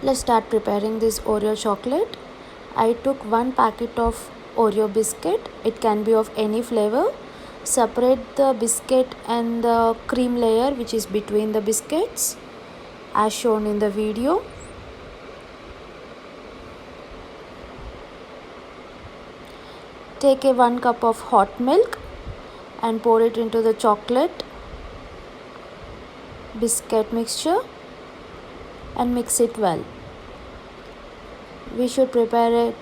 Let's start preparing this Oreo chocolate. I took one packet of Oreo biscuit. It can be of any flavor. Separate the biscuit and the cream layer which is between the biscuits as shown in the video. Take a 1 cup of hot milk and pour it into the chocolate biscuit mixture and mix it well. We should prepare a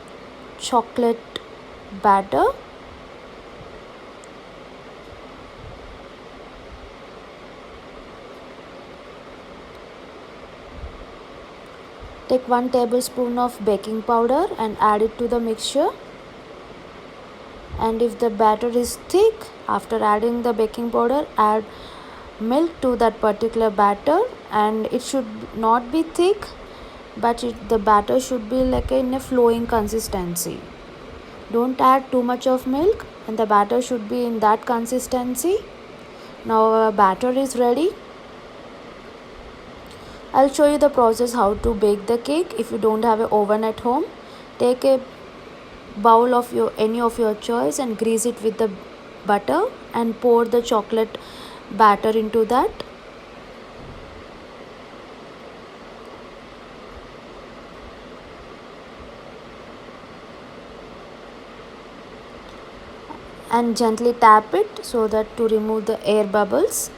chocolate batter. Take 1 tablespoon of baking powder and add it to the mixture. And if the batter is thick, after adding the baking powder, add milk to that particular batter, and it should not be thick, but the batter should be like in a flowing consistency. Don't add too much of milk, and the batter should be in that consistency. Now our batter is ready. I'll show you the process how to bake the cake. If you don't have an oven at home, take a bowl of any of your choice and grease it with the butter and pour the chocolate batter into that. And gently tap it so that to remove the air bubbles.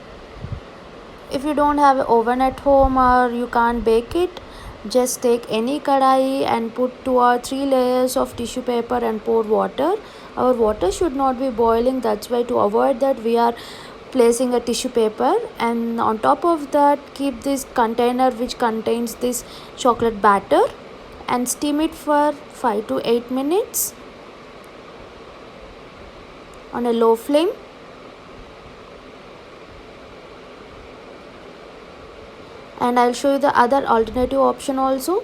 If you don't have an oven at home or you can't bake it, just take any kadai and put 2 or 3 layers of tissue paper and pour water. Our water should not be boiling, that's why to avoid that we are placing a tissue paper, and on top of that keep this container which contains this chocolate batter and steam it for 5 to 8 minutes on a low flame. And I'll show you the other alternative option also,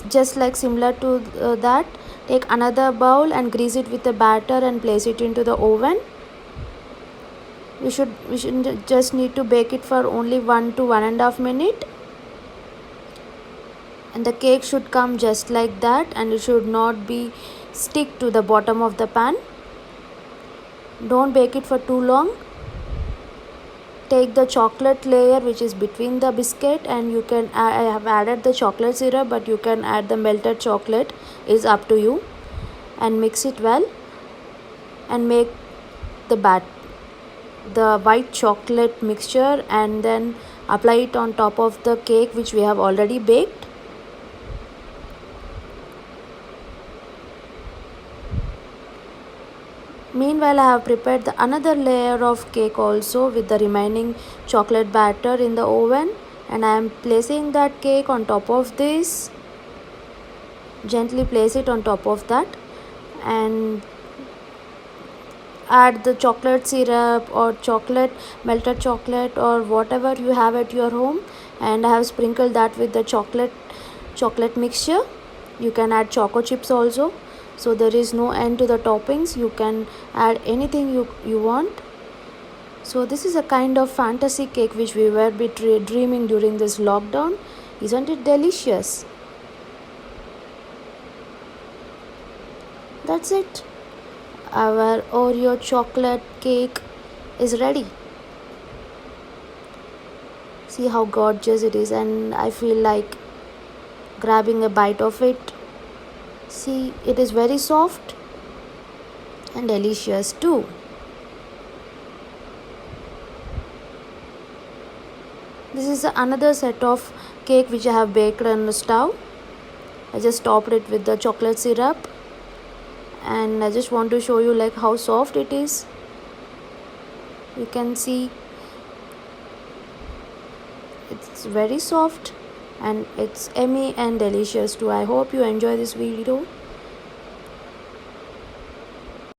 just like similar to that. Take another bowl and grease it with the batter and place it into the oven. We should just need to bake it for only 1 to 1.5 minutes, and the cake should come just like that, and it should not be stick to the bottom of the pan. Don't bake it for too long. Take the chocolate layer which is between the biscuit, and you can I have added the chocolate syrup, but you can add the melted chocolate, is up to you, and mix it well and make the white chocolate mixture and then apply it on top of the cake which we have already baked. Meanwhile, I have prepared another layer of cake also with the remaining chocolate batter in the oven, and I am placing that cake on top of this. Gently place it on top of that and add the chocolate syrup or melted chocolate or whatever you have at your home, and I have sprinkled that with the chocolate mixture. You can add choco chips also, so there is no end to the toppings. You can add anything you want. So this is a kind of fantasy cake which we were dreaming during this lockdown. Isn't it delicious? That's it. Our Oreo chocolate cake is ready. See how gorgeous it is, and I feel like grabbing a bite of it. See, it is very soft and delicious too. This is another set of cake which I have baked on the stove. I just topped it with the chocolate syrup, and I just want to show you like how soft it is. You can see it's very soft and it's yummy and delicious too. I hope you enjoy this video.